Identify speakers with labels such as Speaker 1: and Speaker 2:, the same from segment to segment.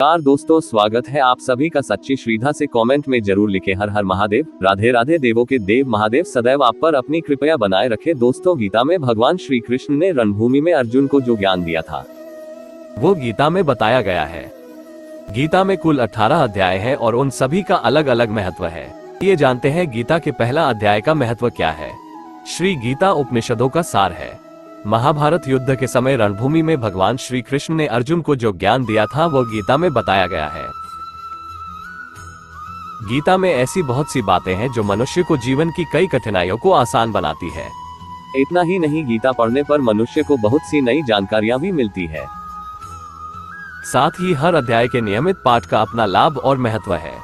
Speaker 1: नमस्कार दोस्तों, स्वागत है आप सभी का। सच्ची श्रद्धा से कमेंट में जरूर लिखे हर हर महादेव। राधे राधे। देवों के देव महादेव सदैव आप पर अपनी कृपया बनाए रखे। दोस्तों, गीता में भगवान श्री कृष्ण ने रणभूमि में अर्जुन को जो ज्ञान दिया था वो गीता में बताया गया है। गीता में कुल 18 अध्याय है और उन सभी का अलग अलग महत्व है। ये जानते हैं गीता के पहला अध्याय का महत्व क्या है। श्री गीता उपनिषदों का सार है। महाभारत युद्ध के समय रणभूमि में भगवान श्री कृष्ण ने अर्जुन को जो ज्ञान दिया था वो गीता में बताया गया है। गीता में ऐसी बहुत सी बातें हैं जो मनुष्य को जीवन की कई कठिनाइयों को आसान बनाती है। इतना ही नहीं, गीता पढ़ने पर मनुष्य को बहुत सी नई जानकारियां भी मिलती है। साथ ही हर अध्याय के नियमित पाठ का अपना लाभ और महत्व है।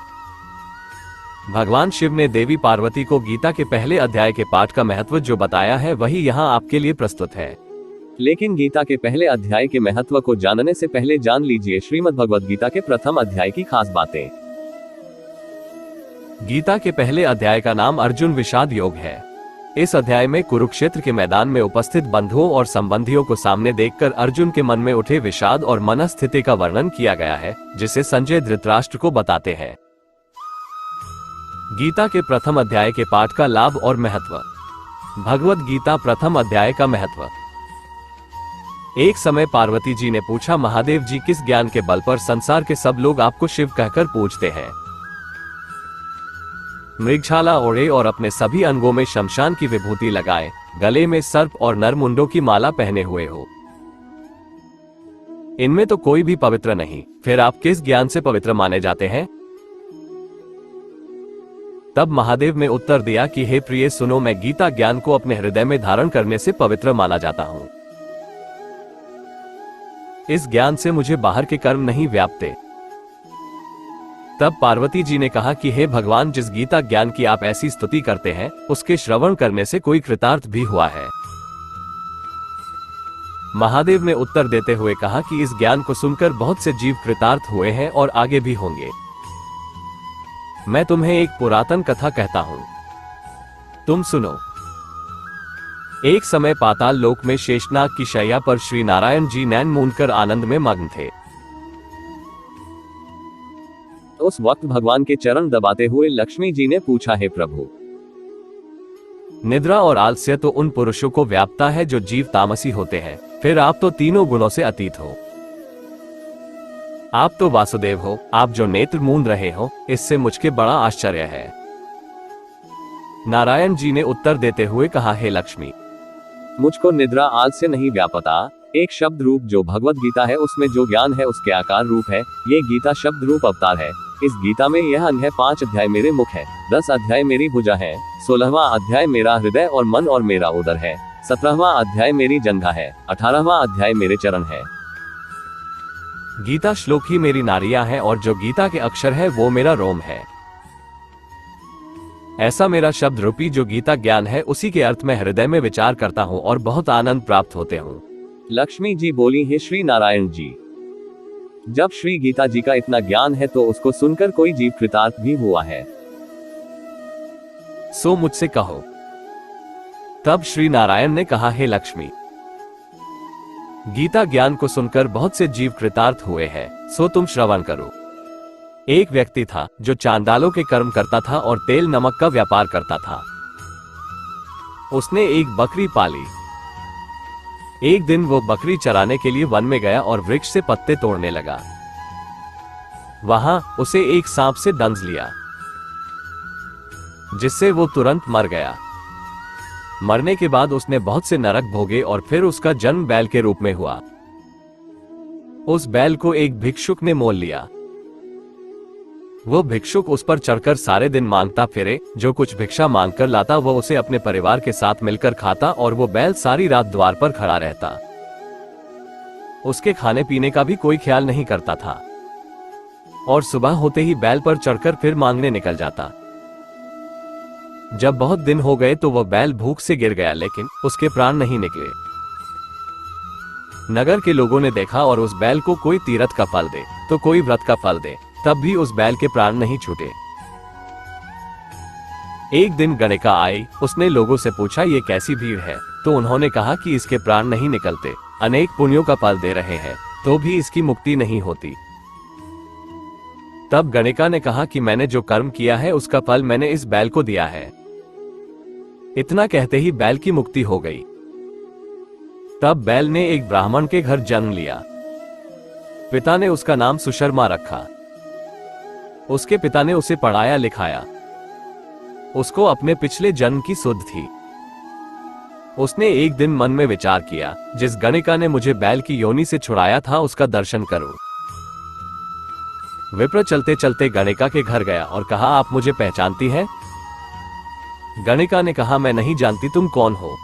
Speaker 1: भगवान शिव ने देवी पार्वती को गीता के पहले अध्याय के पाठ का महत्व जो बताया है वही यहाँ आपके लिए प्रस्तुत है। लेकिन गीता के पहले अध्याय के महत्व को जानने से पहले जान लीजिए श्रीमद् भगवद गीता के प्रथम अध्याय की खास बातें। गीता के पहले अध्याय का नाम अर्जुन विषाद योग है। इस अध्याय में कुरुक्षेत्र के मैदान में उपस्थित बंधुओं और संबंधियों को सामने देखकर अर्जुन के मन में उठे विषाद और मनस्थिति का वर्णन किया गया है, जिसे संजय धृतराष्ट्र को बताते हैं। गीता के प्रथम अध्याय के पाठ का लाभ और महत्व। भगवद गीता प्रथम अध्याय का महत्व। एक समय पार्वती जी ने पूछा, महादेव जी, किस ज्ञान के बल पर संसार के सब लोग आपको शिव कहकर पूजते हैं? मृगछाला ओढ़े और अपने सभी अंगों में शमशान की विभूति लगाए, गले में सर्प और नरमुंडों की माला पहने हुए हो, इनमें तो कोई भी पवित्र नहीं, फिर आप किस ज्ञान से पवित्र माने जाते हैं? तब महादेव ने उत्तर दिया कि हे प्रिय, सुनो, मैं गीता ज्ञान को अपने हृदय में धारण करने से पवित्र माना जाता हूं। इस ज्ञान से मुझे बाहर के कर्म नहीं व्यापते। तब पार्वती जी ने कहा कि हे भगवान, जिस गीता ज्ञान की आप ऐसी स्तुति करते हैं उसके श्रवण करने से कोई कृतार्थ भी हुआ है? महादेव ने उत्तर देते हुए कहा कि इस ज्ञान को सुनकर बहुत से जीव कृतार्थ हुए हैं और आगे भी होंगे। मैं तुम्हें एक पुरातन कथा कहता हूं, तुम सुनो। एक समय पाताल लोक में शेषनाग की शैया पर श्री नारायण जी नैन मूंदकर आनंद में मग्न थे। उस वक्त भगवान के चरण दबाते हुए लक्ष्मी जी ने पूछा, हे प्रभु, निद्रा और आलस्य तो उन पुरुषों को व्यापता है जो जीव तामसी होते हैं, फिर आप तो तीनों गुणों से अतीत हो। आप तो वासुदेव हो, आप जो नेत्र मूंद रहे हो, इससे मुझके बड़ा आश्चर्य है। नारायण जी ने उत्तर देते हुए कहा, हे लक्ष्मी, मुझको निद्रा आलस्य नहीं व्यापता। एक शब्द रूप जो भगवत गीता है उसमें जो ज्ञान है उसके आकार रूप है। ये गीता शब्द रूप अवतार है। इस गीता में यह अंग है, 5 अध्याय मेरे मुख है, 10 अध्याय मेरी भुजा है, 16वां अध्याय मेरा हृदय और मन और मेरा उदर है, 17वां अध्याय मेरी जंघा है, 18वां अध्याय मेरे चरण है। गीता श्लोक ही मेरी नारियां हैं और जो गीता के अक्षर है वो मेरा रोम है। ऐसा मेरा शब्द रूपी जो गीता ज्ञान है उसी के अर्थ में हृदय में विचार करता हूँ और बहुत आनंद प्राप्त होते हूँ। लक्ष्मी जी बोली, हे श्री नारायण जी, जब श्री गीता जी का इतना ज्ञान है तो उसको सुनकर कोई जीव कृतार्थ भी हुआ है, सो मुझसे कहो। तब श्री नारायण ने कहा, हे लक्ष्मी, गीता ज्ञान को सुनकर बहुत से जीव कृतार्थ हुए हैं, सो तुम श्रवण करो। एक व्यक्ति था जो चांडालों के कर्म करता था और तेल नमक का व्यापार करता था। उसने एक बकरी पाली। एक दिन वो बकरी चराने के लिए वन में गया और वृक्ष से पत्ते तोड़ने लगा। वहां उसे एक सांप से डंस लिया, जिससे वो तुरंत मर गया। मरने के बाद उसने बहुत से नरक भोगे और फिर उसका जन्म बैल के रूप में हुआ। उस बैल को एक भिक्षुक ने मोल लिया। वो भिक्षुक उस पर चढ़कर सारे दिन मांगता फिरे। जो कुछ भिक्षा मांगकर लाता वो उसे अपने परिवार के साथ मिलकर खाता और वो बैल सारी रात द्वार पर खड़ा रहता। उसके खाने पीने का भी कोई ख्याल नहीं करता था और सुबह होते ही बैल पर चढ़कर फिर मांगने निकल जाता। जब बहुत दिन हो गए तो वह बैल भूख से गिर गया, लेकिन उसके प्राण नहीं निकले। नगर के लोगों ने देखा और उस बैल को कोई तीरथ का फल दे तो कोई व्रत का फल दे, तब भी उस बैल के प्राण नहीं छूटे। एक दिन गणिका आई। उसने लोगों से पूछा, ये कैसी भीड़ है? तो उन्होंने कहा कि इसके प्राण नहीं निकलते, अनेक पुण्यों का फल दे रहे हैं तो भी इसकी मुक्ति नहीं होती। तब गणिका ने कहा कि मैंने जो कर्म किया है उसका फल मैंने इस बैल को दिया है। इतना कहते ही बैल की मुक्ति हो गई। तब बैल ने एक ब्राह्मण के घर जन्म लिया। पिता ने उसका नाम सुशर्मा रखा। उसके पिता ने उसे पढ़ाया लिखाया। उसको अपने पिछले जन्म की सुध थी। उसने एक दिन मन में विचार किया, जिस गणिका ने मुझे बैल की योनि से छुड़ाया था उसका दर्शन करूं। विप्र चलते चलते गणिका के घर गया और कहा, आप मुझे पहचानती हैं? गणिका ने कहा, मैं नहीं जानती, तुम कौन हो?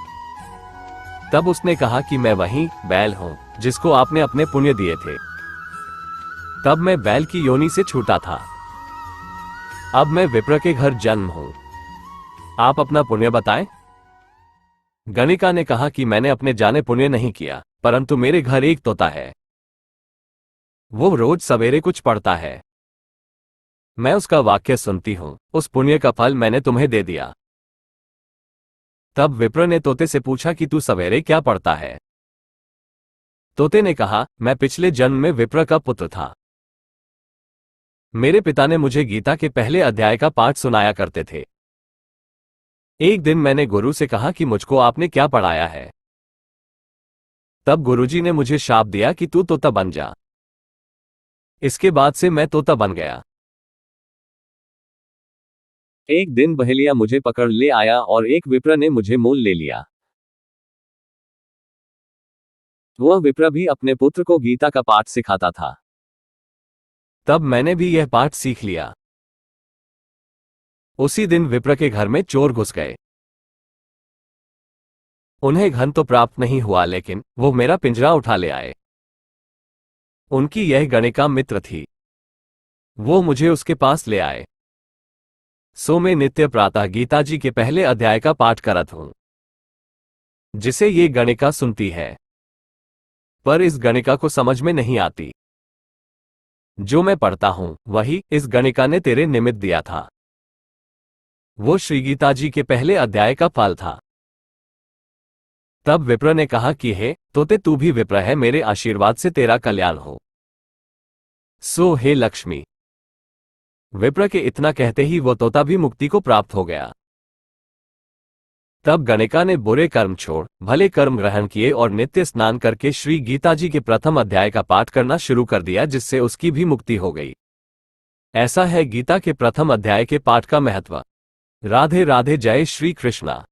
Speaker 1: तब उसने कहा कि मैं वही बैल हूं जिसको आपने अपने पुण्य दिए थे। तब मैं बैल की योनि से छूटा था। अब मैं विप्र के घर जन्म हूं। आप अपना पुण्य बताएं। गणिका ने कहा कि मैंने अपने जाने पुण्य नहीं किया, परंतु मेरे घर एक तोता है। वो रोज सवेरे कुछ पढ़ता है। मैं उसका वाक्य सुनती हूं। उस पुण्य का फल मैंने तुम्हें दे दिया। तब विप्र ने तोते से पूछा कि तू सवेरे क्या पढ़ता है? तोते ने कहा, मैं पिछले जन्म में विप्र का पुत्र था। मेरे पिता ने मुझे गीता के पहले अध्याय का पाठ सुनाया करते थे। एक दिन मैंने गुरु से कहा कि मुझको आपने क्या पढ़ाया है? तब गुरुजी ने मुझे शाप दिया कि तू तोता बन जा। इसके बाद से मैं तोता बन गया। एक दिन बहेलिया मुझे पकड़ ले आया और एक विप्र ने मुझे मोल ले लिया। वह विप्र भी अपने पुत्र को गीता का पाठ सिखाता था। तब मैंने भी यह पाठ सीख लिया। उसी दिन विप्र के घर में चोर घुस गए। उन्हें धन तो प्राप्त नहीं हुआ, लेकिन वो मेरा पिंजरा उठा ले आए। उनकी यह गणिका मित्र थी। वो मुझे उसके पास ले आए। सो मैं नित्य प्रातः गीता जी के पहले अध्याय का पाठ करत हूं, जिसे ये गणिका सुनती है। पर इस गणिका को समझ में नहीं आती। जो मैं पढ़ता हूं वही इस गणिका ने तेरे निमित्त दिया था। वो श्री गीता जी के पहले अध्याय का फल था। तब विप्र ने कहा कि हे तोते, तू भी विप्र है, मेरे आशीर्वाद से तेरा कल्याण हो। सो हे लक्ष्मी। विप्र के इतना कहते ही वो तोता भी मुक्ति को प्राप्त हो गया। तब गणिका ने बुरे कर्म छोड़ भले कर्म ग्रहण किए और नित्य स्नान करके श्री गीता जी के प्रथम अध्याय का पाठ करना शुरू कर दिया, जिससे उसकी भी मुक्ति हो गई। ऐसा है गीता के प्रथम अध्याय के पाठ का महत्व। राधे राधे। जय श्री कृष्णा।